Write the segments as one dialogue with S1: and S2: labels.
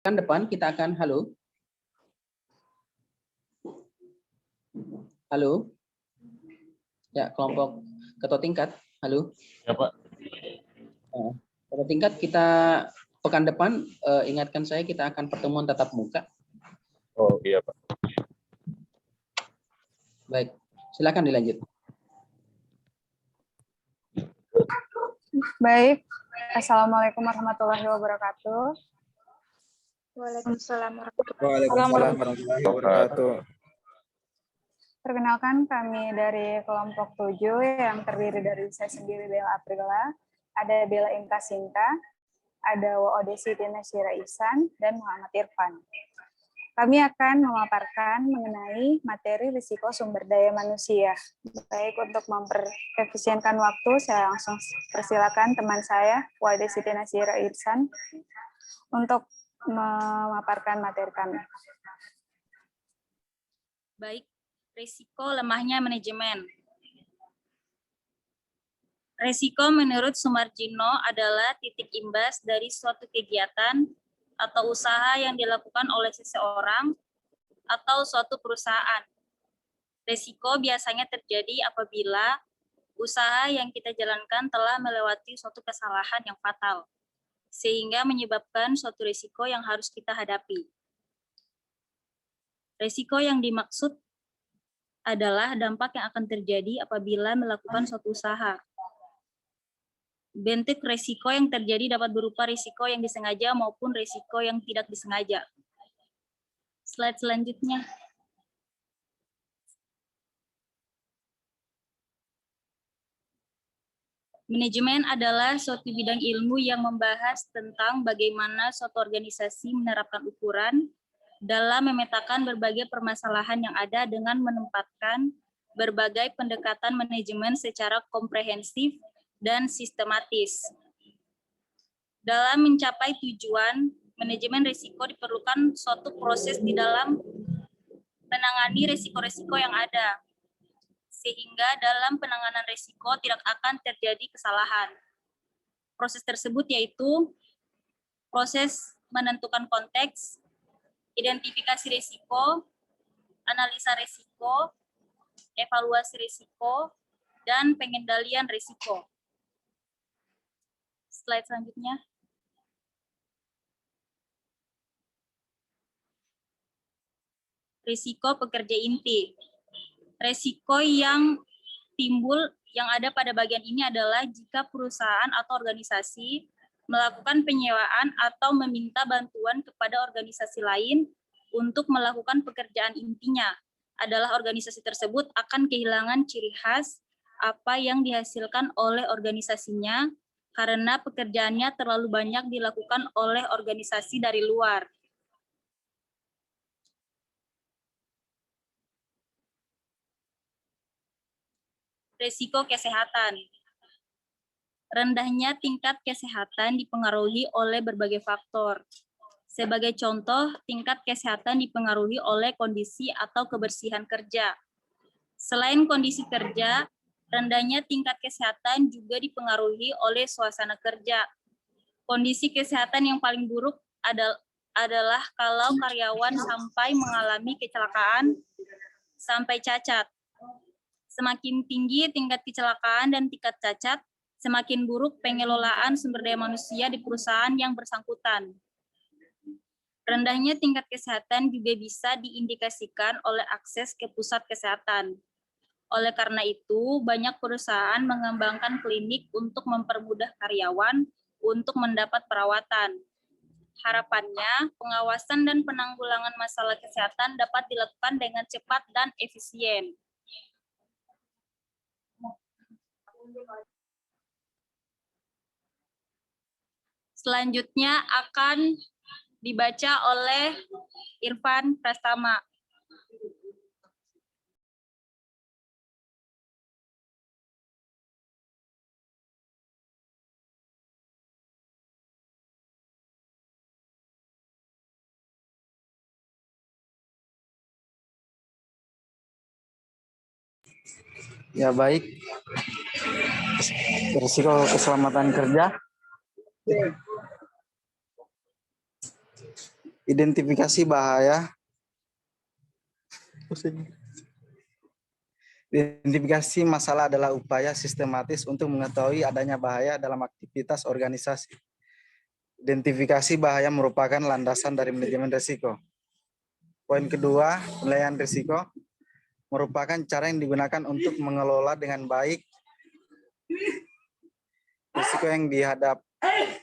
S1: Kan depan kita akan halo ya, kelompok ketua tingkat halo
S2: Ya Pak.
S1: ketua tingkat, kita pekan depan ingatkan saya, kita akan pertemuan tatap muka.
S2: Oh iya Pak.
S1: Baik, silakan dilanjut.
S3: Baik, Assalamualaikum warahmatullahi wabarakatuh.
S4: Waalaikumsalam
S5: warahmatullahi wabarakatuh.
S3: Perkenalkan, kami dari kelompok 7 yang terdiri dari saya sendiri, Bella Aprila, ada Bella Inka Sinta, ada Waode Siti Nasyira Ihsan, dan Muhammad Irfan. Kami akan memaparkan mengenai materi risiko sumber daya manusia. Baik, untuk memperefisienkan waktu, saya langsung persilakan teman saya, Waode Siti Nasyira Ihsan, untuk memaparkan materi kami.
S4: Baik, risiko lemahnya manajemen. Risiko menurut Sumarjino adalah titik imbas dari suatu kegiatan atau usaha yang dilakukan oleh seseorang atau suatu perusahaan. Risiko biasanya terjadi apabila usaha yang kita jalankan telah melewati suatu kesalahan yang fatal, sehingga menyebabkan suatu risiko yang harus kita hadapi. Risiko yang dimaksud adalah dampak yang akan terjadi apabila melakukan suatu usaha. Bentuk risiko yang terjadi dapat berupa risiko yang disengaja maupun risiko yang tidak disengaja. Slide selanjutnya. Manajemen adalah suatu bidang ilmu yang membahas tentang bagaimana suatu organisasi menerapkan ukuran dalam memetakan berbagai permasalahan yang ada dengan menempatkan berbagai pendekatan manajemen secara komprehensif dan sistematis. Dalam mencapai tujuan, manajemen risiko diperlukan suatu proses di dalam menangani risiko-risiko yang ada, sehingga dalam penanganan risiko tidak akan terjadi kesalahan. Proses tersebut yaitu proses menentukan konteks, identifikasi risiko, analisa risiko, evaluasi risiko, dan pengendalian risiko. Slide selanjutnya. Risiko pekerja inti. Risiko yang timbul yang ada pada bagian ini adalah jika perusahaan atau organisasi melakukan penyewaan atau meminta bantuan kepada organisasi lain untuk melakukan pekerjaan intinya, adalah organisasi tersebut akan kehilangan ciri khas apa yang dihasilkan oleh organisasinya karena pekerjaannya terlalu banyak dilakukan oleh organisasi dari luar. Risiko kesehatan. Rendahnya tingkat kesehatan dipengaruhi oleh berbagai faktor. Sebagai contoh, tingkat kesehatan dipengaruhi oleh kondisi atau kebersihan kerja. Selain kondisi kerja, rendahnya tingkat kesehatan juga dipengaruhi oleh suasana kerja. Kondisi kesehatan yang paling buruk adalah kalau karyawan sampai mengalami kecelakaan sampai cacat. Semakin tinggi tingkat kecelakaan dan tingkat cacat, semakin buruk pengelolaan sumber daya manusia di perusahaan yang bersangkutan. Rendahnya tingkat kesehatan juga bisa diindikasikan oleh akses ke pusat kesehatan. Oleh karena itu, banyak perusahaan mengembangkan klinik untuk mempermudah karyawan untuk mendapat perawatan. Harapannya, pengawasan dan penanggulangan masalah kesehatan dapat dilakukan dengan cepat dan efisien. Selanjutnya akan dibaca oleh Irfan Prastama.
S5: Ya baik, risiko keselamatan kerja. Identifikasi bahaya. Identifikasi masalah adalah upaya sistematis untuk mengetahui adanya bahaya dalam aktivitas organisasi. Identifikasi bahaya merupakan landasan dari manajemen risiko. Poin kedua, penilaian risiko merupakan cara yang digunakan untuk mengelola dengan baik risiko yang dihadap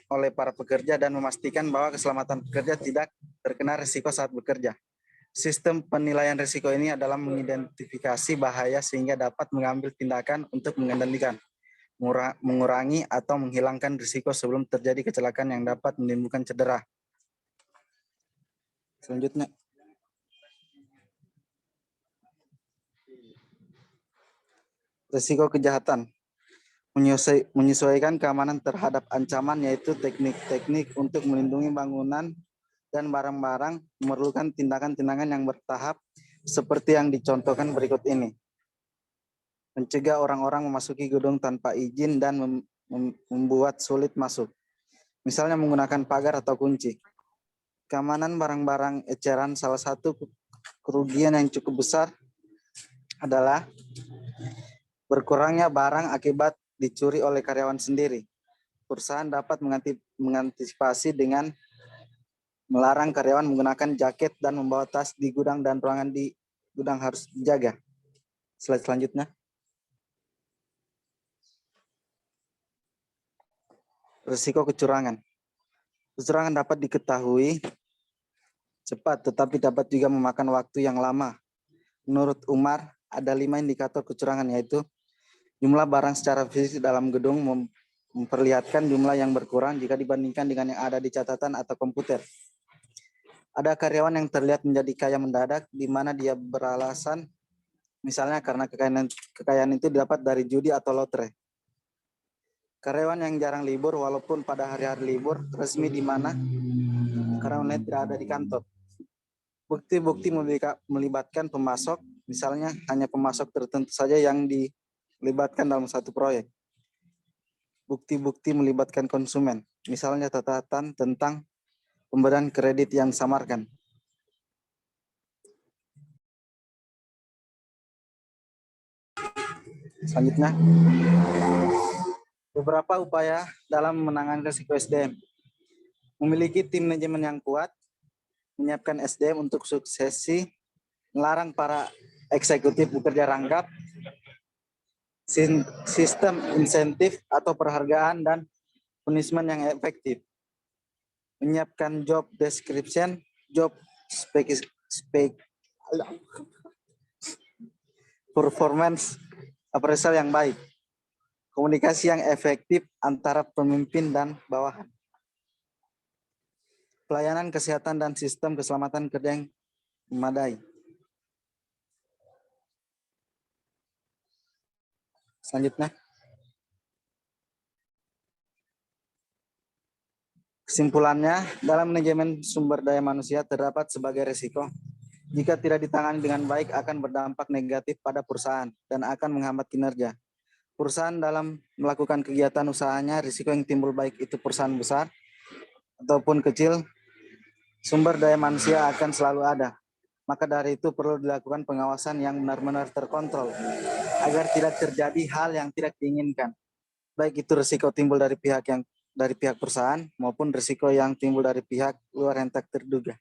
S5: oleh para pekerja dan memastikan bahwa keselamatan pekerja tidak terkena risiko saat bekerja. Sistem penilaian risiko ini adalah mengidentifikasi bahaya sehingga dapat mengambil tindakan untuk mengendalikan, mengurangi atau menghilangkan risiko sebelum terjadi kecelakaan yang dapat menimbulkan cedera. Selanjutnya, risiko kejahatan. Menyesuaikan keamanan terhadap ancaman, yaitu teknik-teknik untuk melindungi bangunan dan barang-barang memerlukan tindakan-tindakan yang bertahap seperti yang dicontohkan berikut ini. Mencegah orang-orang memasuki gedung tanpa izin dan membuat sulit masuk. Misalnya menggunakan pagar atau kunci. Keamanan barang-barang eceran, salah satu kerugian yang cukup besar adalah berkurangnya barang akibat dicuri oleh karyawan sendiri. Perusahaan dapat mengantisipasi dengan melarang karyawan menggunakan jaket dan membawa tas di gudang, dan ruangan di gudang harus dijaga. Slide selanjutnya. Risiko kecurangan. Kecurangan dapat diketahui cepat, tetapi dapat juga memakan waktu yang lama. Menurut Umar, ada 5 indikator kecurangan, yaitu jumlah barang secara fisik dalam gedung memperlihatkan jumlah yang berkurang jika dibandingkan dengan yang ada di catatan atau komputer. Ada karyawan yang terlihat menjadi kaya mendadak, di mana dia beralasan misalnya karena kekayaan itu didapat dari judi atau lotre. Karyawan yang jarang libur walaupun pada hari-hari libur resmi, di mana karyawan tidak ada di kantor. Bukti-bukti melibatkan pemasok, misalnya hanya pemasok tertentu saja yang dilibatkan dalam satu proyek. Bukti-bukti melibatkan konsumen, misalnya catatan tentang pemberian kredit yang disamarkan. Selanjutnya, beberapa upaya dalam menangani risiko SDM. Memiliki tim manajemen yang kuat, menyiapkan SDM untuk suksesi, melarang para eksekutif bekerja rangkap, sistem insentif atau perhargaan dan punishment yang efektif, menyiapkan job description, job performance appraisal yang baik, komunikasi yang efektif antara pemimpin dan bawahan, pelayanan kesehatan dan sistem keselamatan kerja yang memadai. Selanjutnya, kesimpulannya, dalam manajemen sumber daya manusia terdapat sebagai risiko. Jika tidak ditangani dengan baik akan berdampak negatif pada perusahaan dan akan menghambat kinerja. Perusahaan dalam melakukan kegiatan usahanya, risiko yang timbul baik itu perusahaan besar ataupun kecil, sumber daya manusia akan selalu ada. Maka dari itu perlu dilakukan pengawasan yang benar-benar terkontrol agar tidak terjadi hal yang tidak diinginkan. Baik itu risiko timbul dari pihak perusahaan maupun risiko yang timbul dari pihak luar yang tak terduga.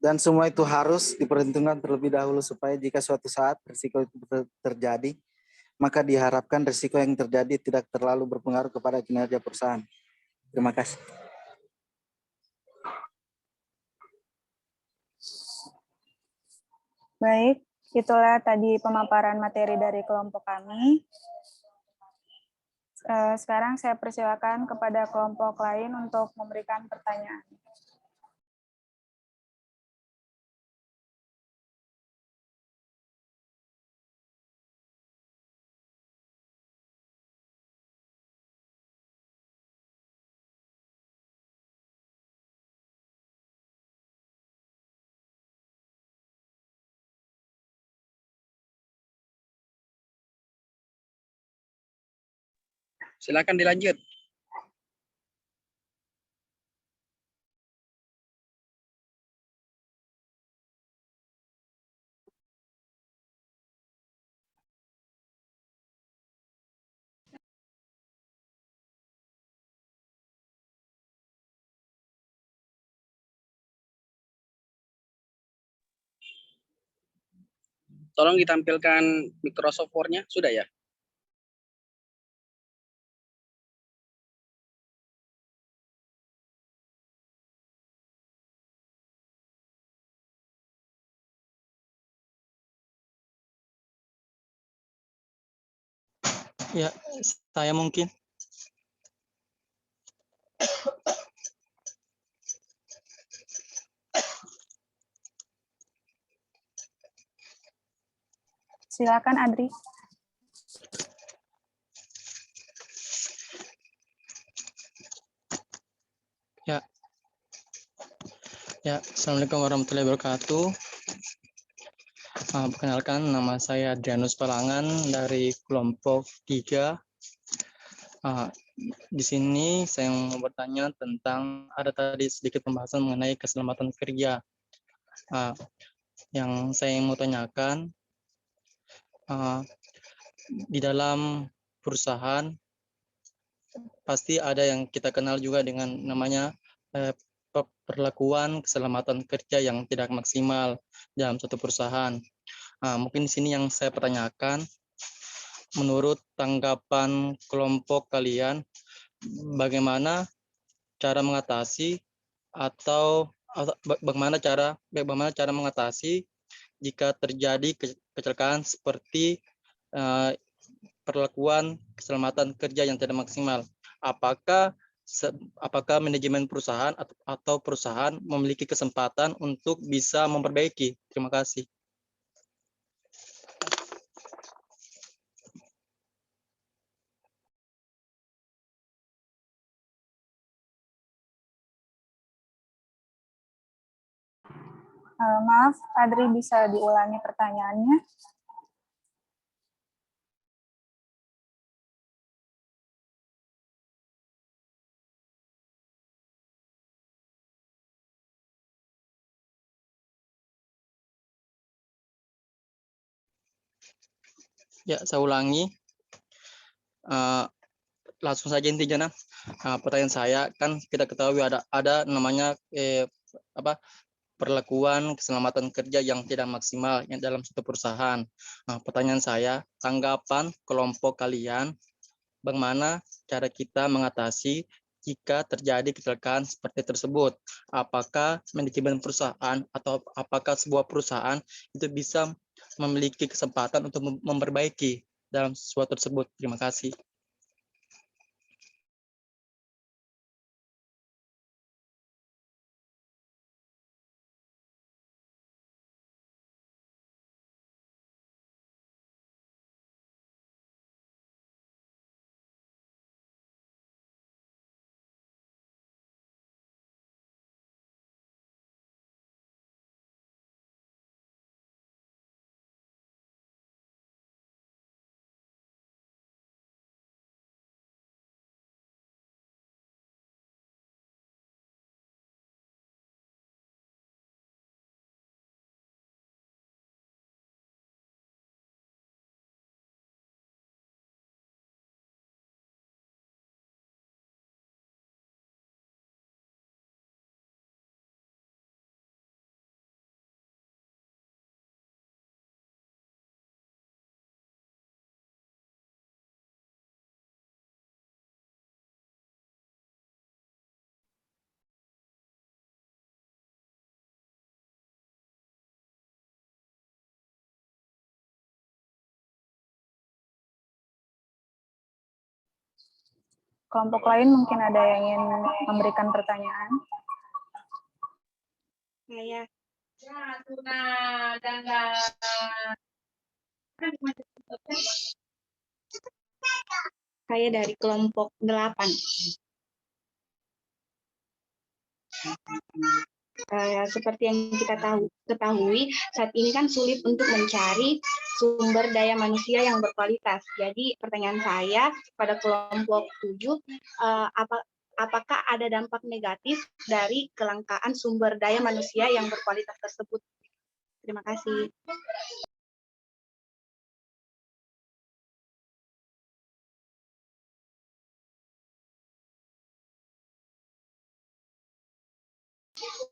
S5: Dan semua itu harus diperhitungkan terlebih dahulu supaya jika suatu saat risiko itu terjadi, maka diharapkan risiko yang terjadi tidak terlalu berpengaruh kepada kinerja perusahaan. Terima kasih.
S3: Baik, itulah tadi pemaparan materi dari kelompok kami. Sekarang saya persilakan kepada kelompok lain untuk memberikan pertanyaan.
S1: Silakan dilanjut. Tolong ditampilkan Microsoft Word-nya, sudah ya?
S6: Ya, saya mungkin.
S3: Silakan Adri.
S6: Ya, Assalamualaikum warahmatullahi wabarakatuh. Perkenalkan, nama saya Adrianus Palangan dari kelompok 3. Di sini saya mau bertanya tentang, ada tadi sedikit pembahasan mengenai keselamatan kerja. Yang saya mau tanyakan, di dalam perusahaan pasti ada yang kita kenal juga dengan namanya perlakuan keselamatan kerja yang tidak maksimal dalam suatu perusahaan. Mungkin di sini yang saya pertanyakan, menurut tanggapan kelompok kalian, bagaimana cara mengatasi atau bagaimana cara mengatasi jika terjadi kecelakaan seperti perlakuan keselamatan kerja yang tidak maksimal? Apakah manajemen perusahaan atau perusahaan memiliki kesempatan untuk bisa memperbaiki? Terima kasih.
S3: Maaf, Adri bisa diulangi pertanyaannya?
S6: Ya, saya ulangi. Langsung saja intinya. Pertanyaan saya, kan kita ketahui ada namanya perlakuan keselamatan kerja yang tidak maksimal yang dalam suatu perusahaan. Pertanyaan saya, tanggapan kelompok kalian, bagaimana cara kita mengatasi jika terjadi kecelakaan seperti tersebut? Apakah manajemen perusahaan atau apakah sebuah perusahaan itu bisa memiliki kesempatan untuk memperbaiki dalam sesuatu tersebut? Terima kasih.
S3: Kelompok lain mungkin ada yang ingin memberikan pertanyaan.
S7: Saya dari kelompok 8. Seperti yang kita ketahui, saat ini kan sulit untuk mencari sumber daya manusia yang berkualitas. Jadi pertanyaan saya pada kelompok 7, apakah ada dampak negatif dari kelangkaan sumber daya manusia yang berkualitas tersebut? Terima kasih.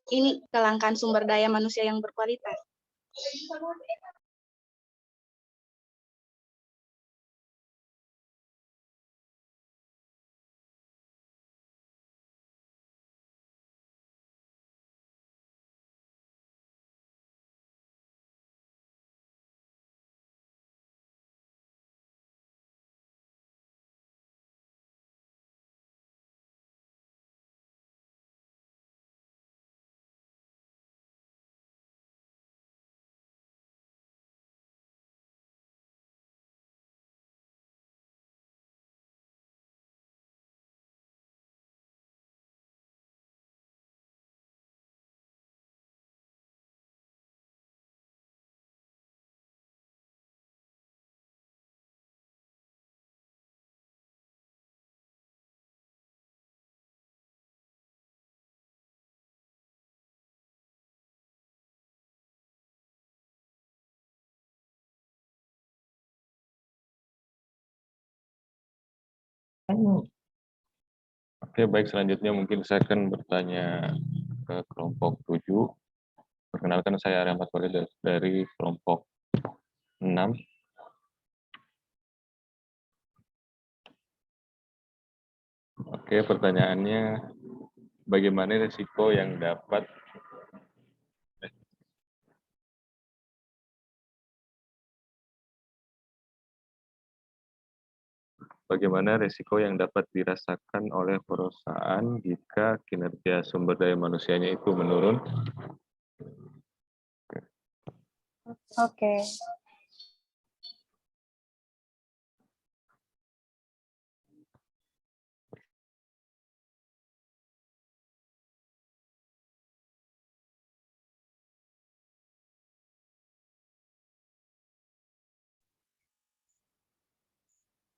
S7: Ini kelangkaan sumber daya manusia yang berkualitas.
S2: Oke, baik, selanjutnya mungkin saya akan bertanya ke kelompok 7. Perkenalkan, saya Rahmat Walid dari kelompok 6. Oke, pertanyaannya, bagaimana risiko yang dapat dirasakan oleh perusahaan jika kinerja sumber daya manusianya itu menurun?
S3: Oke.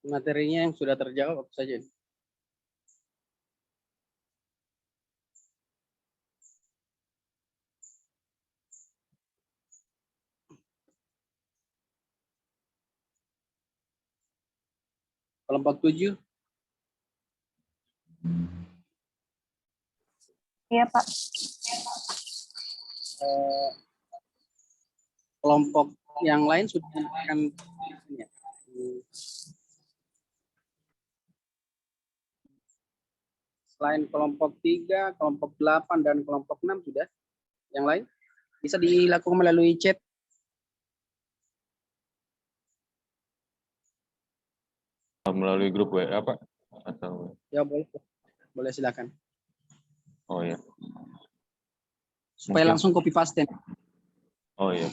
S1: Materinya yang sudah terjawab apa saja? Kelompok 7.
S3: Iya, Pak.
S1: Kelompok yang lain sudah mendapatkan selain kelompok 3, kelompok 8, dan kelompok 6 sudah. Yang lain bisa dilakukan melalui chat.
S2: Melalui grup WA, Pak? Atau...
S1: Ya, boleh. Boleh, silakan.
S2: Oh ya.
S1: Supaya
S2: Mungkin...
S1: langsung copy paste.
S2: Oh iya.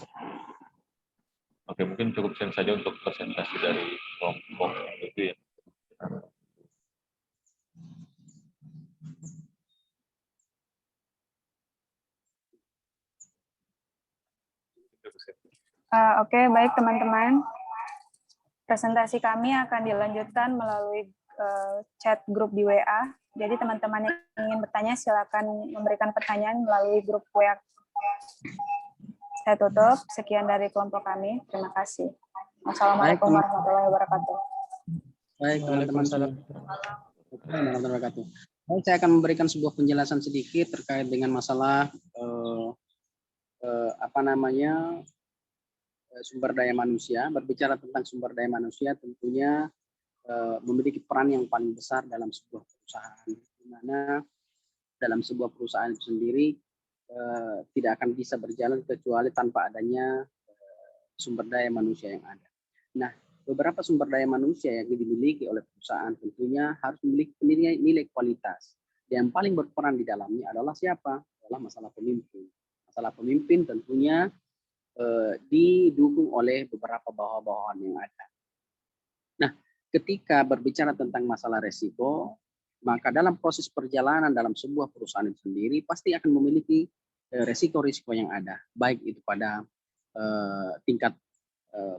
S2: Oke, mungkin cukup sekian saja untuk presentasi dari kelompok itu ya.
S3: Oke, baik teman-teman. Presentasi kami akan dilanjutkan melalui chat grup di WA. Jadi teman-teman yang ingin bertanya silakan memberikan pertanyaan melalui grup WA. Saya tutup. Sekian dari kelompok kami. Terima kasih. Wassalamualaikum warahmatullahi wabarakatuh.
S1: Baik, teman-teman. Baik, saya akan memberikan sebuah penjelasan sedikit terkait dengan masalah sumber daya manusia. Berbicara tentang sumber daya manusia tentunya memiliki peran yang paling besar dalam sebuah perusahaan, di mana dalam sebuah perusahaan itu sendiri tidak akan bisa berjalan kecuali tanpa adanya sumber daya manusia yang ada. Nah, beberapa sumber daya manusia yang dimiliki oleh perusahaan tentunya harus memiliki nilai kualitas. Yang paling berperan di dalamnya adalah siapa? Adalah masalah pemimpin. Masalah pemimpin tentunya didukung oleh beberapa bawahan yang ada. Nah, ketika berbicara tentang masalah resiko, maka dalam proses perjalanan dalam sebuah perusahaan itu sendiri pasti akan memiliki resiko-resiko yang ada, baik itu pada tingkat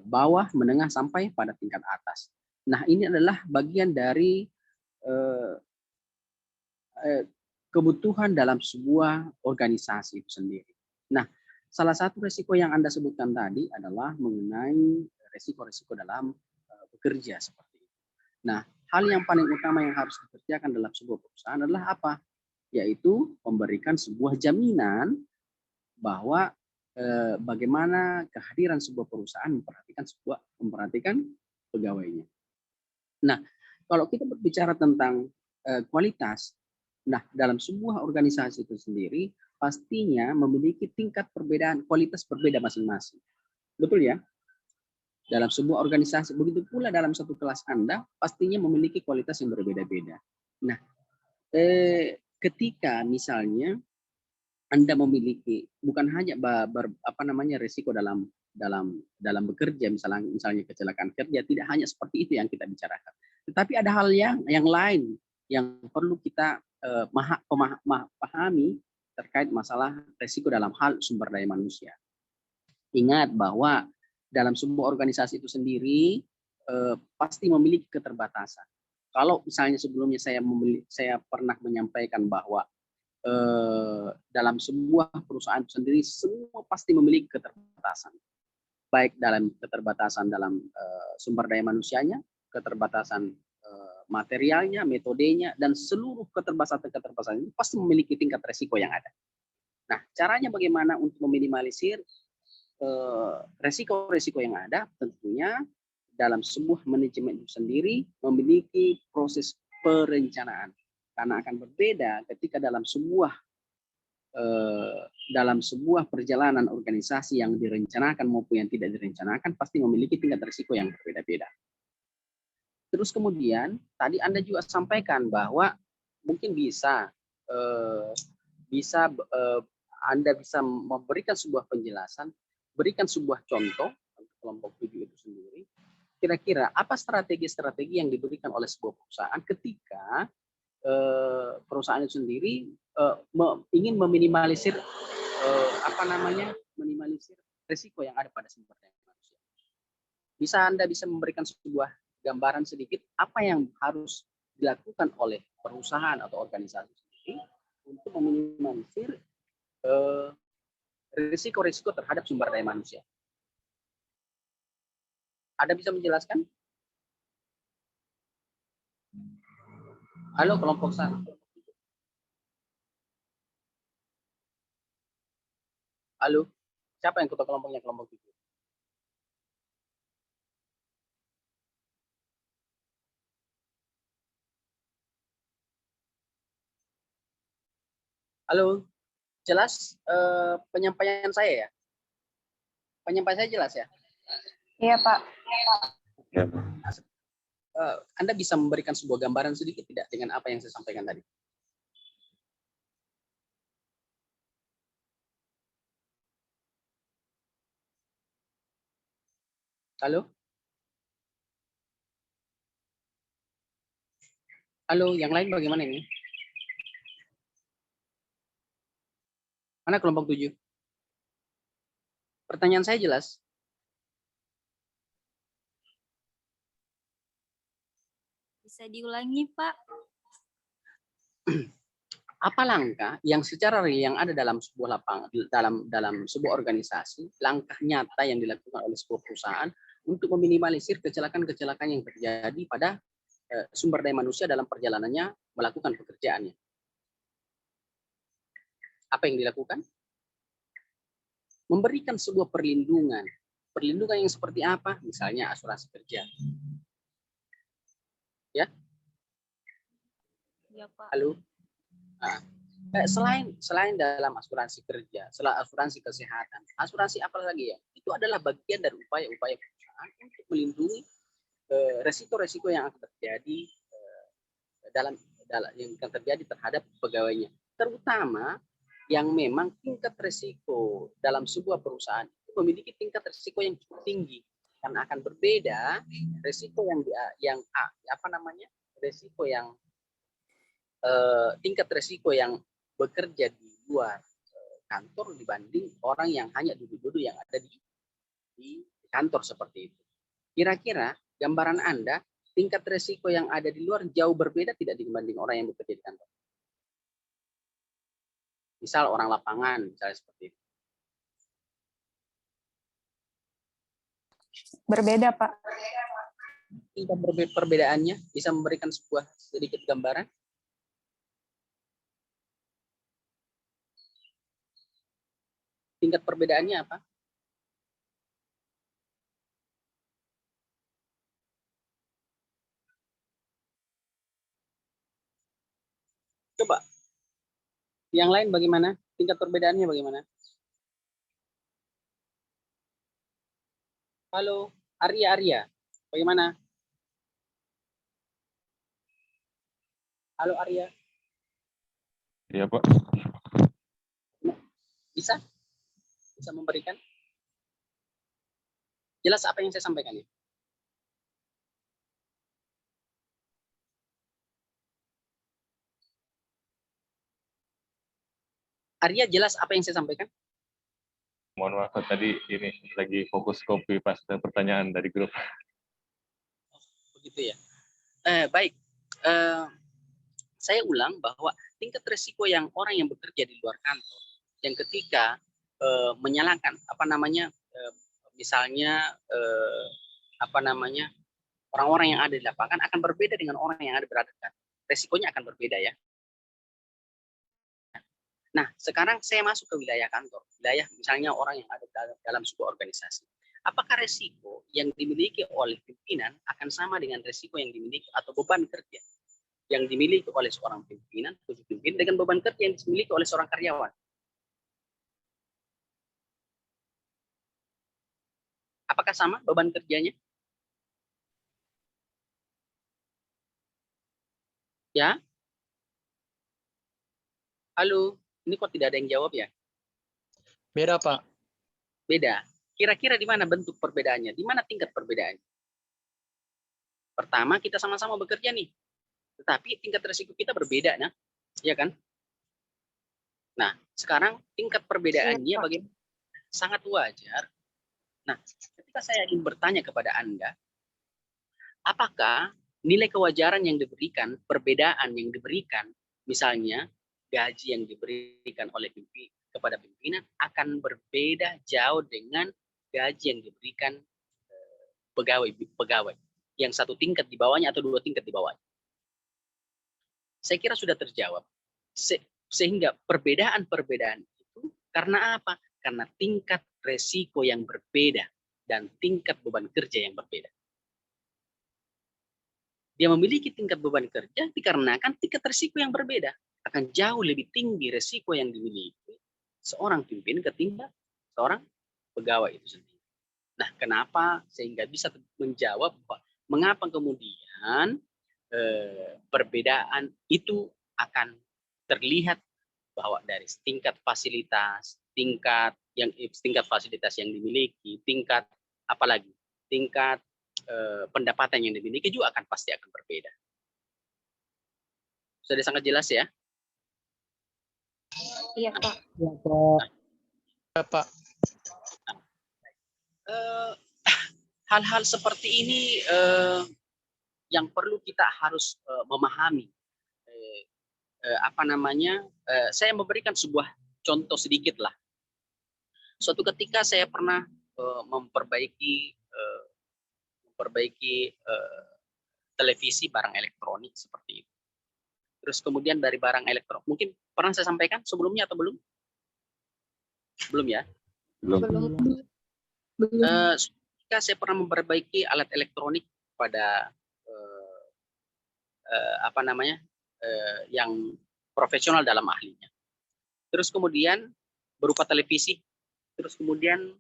S1: bawah, menengah, sampai pada tingkat atas. Nah, ini adalah bagian dari kebutuhan dalam sebuah organisasi itu sendiri. Nah, salah satu resiko yang Anda sebutkan tadi adalah mengenai resiko-resiko dalam bekerja seperti itu. Nah, hal yang paling utama yang harus dikerjakan dalam sebuah perusahaan adalah apa? Yaitu memberikan sebuah jaminan bahwa bagaimana kehadiran sebuah perusahaan memperhatikan pegawainya. Nah, kalau kita berbicara tentang kualitas, nah dalam sebuah organisasi itu sendiri pastinya memiliki tingkat perbedaan kualitas berbeda masing-masing. Betul ya? Dalam sebuah organisasi, begitu pula dalam satu kelas Anda pastinya memiliki kualitas yang berbeda-beda. Nah, ketika misalnya Anda memiliki bukan hanya resiko dalam bekerja, misalnya kecelakaan kerja, tidak hanya seperti itu yang kita bicarakan. Tetapi ada hal yang lain yang perlu kita pahami terkait masalah resiko dalam hal sumber daya manusia. Ingat bahwa dalam sebuah organisasi itu sendiri pasti memiliki keterbatasan. Kalau misalnya sebelumnya saya pernah menyampaikan bahwa dalam sebuah perusahaan itu sendiri semua pasti memiliki keterbatasan, baik dalam keterbatasan dalam sumber daya manusianya, keterbatasan materialnya, metodenya, dan seluruh keterbatasan itu pasti memiliki tingkat resiko yang ada. Nah, caranya bagaimana untuk meminimalisir resiko-resiko yang ada? Tentunya dalam sebuah manajemen itu sendiri memiliki proses perencanaan. Karena akan berbeda ketika dalam sebuah perjalanan organisasi yang direncanakan maupun yang tidak direncanakan pasti memiliki tingkat risiko yang berbeda-beda. Terus kemudian tadi Anda juga sampaikan bahwa mungkin Anda bisa memberikan sebuah penjelasan, berikan sebuah contoh untuk kelompok 7 itu sendiri. Kira-kira apa strategi-strategi yang diberikan oleh sebuah perusahaan ketika perusahaan itu sendiri ingin meminimalisir minimalisir risiko yang ada pada sumber daya manusia. Anda bisa memberikan sebuah gambaran sedikit apa yang harus dilakukan oleh perusahaan atau organisasi sendiri untuk meminimalisir risiko-risiko terhadap sumber daya manusia. Anda bisa menjelaskan? Halo kelompok 1. Halo, siapa yang ketua kelompoknya kelompok 7? Halo, jelas penyampaian saya ya? Penyampaian saya jelas ya?
S3: Iya, Pak.
S2: Ya,
S1: Anda bisa memberikan sebuah gambaran sedikit tidak dengan apa yang saya sampaikan tadi? Halo? Halo, yang lain bagaimana ini? Mana kelompok 7? Pertanyaan saya jelas?
S4: Bisa diulangi, Pak?
S1: Apa langkah yang secara real yang ada dalam sebuah lapangan, dalam sebuah organisasi, langkah nyata yang dilakukan oleh sebuah perusahaan untuk meminimalisir kecelakaan-kecelakaan yang terjadi pada sumber daya manusia dalam perjalanannya melakukan pekerjaannya? Apa yang dilakukan? Memberikan sebuah perlindungan. Perlindungan yang seperti apa? Misalnya asuransi kerja. Ya?
S4: Ya, Pak.
S1: Halo? Nah, selain dalam asuransi kerja, selain asuransi kesehatan, asuransi apa lagi ya? Itu adalah bagian dari upaya-upaya perusahaan untuk melindungi resiko-resiko yang akan terjadi yang akan terjadi terhadap pegawainya, terutama yang memang tingkat resiko dalam sebuah perusahaan itu memiliki tingkat resiko yang cukup tinggi, karena akan berbeda resiko tingkat resiko yang bekerja di luar kantor dibanding orang yang hanya duduk-duduk yang ada di kantor seperti itu. Kira-kira gambaran Anda, tingkat resiko yang ada di luar jauh berbeda tidak dibanding orang yang bekerja di kantor? Misal orang lapangan, misalnya seperti itu.
S3: Berbeda, Pak.
S1: Tingkat perbedaannya bisa memberikan sebuah sedikit gambaran? Tingkat perbedaannya apa? Coba. Yang lain bagaimana? Tingkat perbedaannya bagaimana? Halo, Arya. Bagaimana? Halo, Arya.
S2: Iya, Pak.
S1: Bisa? Bisa memberikan? Jelas apa yang saya sampaikan ya? Arya, jelas apa yang saya sampaikan?
S2: Mohon maaf, tadi ini lagi fokus copy paste pertanyaan dari grup.
S1: Begitu ya. Baik. Saya ulang bahwa tingkat risiko yang orang yang bekerja di luar kantor, yang ketika menyalakan misalnya orang-orang yang ada di lapangan akan berbeda dengan orang yang ada berada di kantor. Resikonya akan berbeda ya. Nah, sekarang saya masuk ke wilayah kantor, wilayah misalnya orang yang ada dalam sebuah organisasi. Apakah resiko yang dimiliki oleh pimpinan akan sama dengan resiko yang dimiliki atau beban kerja yang dimiliki oleh seorang pimpinan dengan beban kerja yang dimiliki oleh seorang karyawan? Apakah sama beban kerjanya? Ya? Halo, ini kok tidak ada yang jawab ya?
S6: Beda, Pak.
S1: Beda. Kira-kira di mana bentuk perbedaannya? Di mana tingkat perbedaannya? Pertama, kita sama-sama bekerja nih. Tetapi tingkat risiko kita berbeda, nah. Ya kan? Nah, sekarang tingkat perbedaannya bagaimana? Sangat wajar. Nah, ketika saya ingin bertanya kepada Anda, apakah nilai kewajaran yang diberikan, perbedaan yang diberikan, misalnya gaji yang diberikan oleh kepada pimpinan akan berbeda jauh dengan gaji yang diberikan pegawai yang satu tingkat di bawahnya atau dua tingkat di bawahnya? Saya kira sudah terjawab. Sehingga perbedaan-perbedaan itu karena apa? Karena tingkat resiko yang berbeda dan tingkat beban kerja yang berbeda. Dia memiliki tingkat beban kerja dikarenakan tingkat resiko yang berbeda. Akan jauh lebih tinggi resiko yang dimiliki seorang pimpinan ketimbang seorang pegawai itu sendiri. Nah, kenapa sehingga bisa menjawab mengapa kemudian perbedaan itu akan terlihat bahwa dari tingkat fasilitas yang dimiliki, tingkat apalagi tingkat pendapatan yang dimiliki juga pasti akan berbeda. Sudah sangat jelas ya?
S7: Iya, Pak.
S6: Ya, Pak.
S1: Hal-hal seperti ini yang perlu kita harus memahami. Saya memberikan sebuah contoh sedikit lah. Suatu ketika saya pernah memperbaiki televisi barang elektronik seperti itu. Terus kemudian dari barang elektronik, mungkin pernah saya sampaikan sebelumnya atau belum? Belum ya?
S7: Belum.
S1: Ketika saya pernah memperbaiki alat elektronik pada yang profesional dalam ahlinya. Terus kemudian berupa televisi. Terus kemudian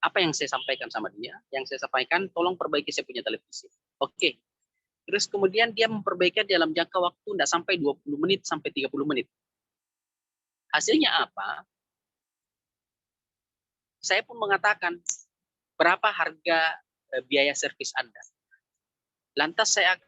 S1: apa yang saya sampaikan sama dia? Yang saya sampaikan, tolong perbaiki saya punya televisi. Oke. Terus kemudian dia memperbaiki dalam jangka waktu tidak sampai 20 menit sampai 30 menit. Hasilnya apa? Saya pun mengatakan, berapa harga biaya servis Anda? Lantas saya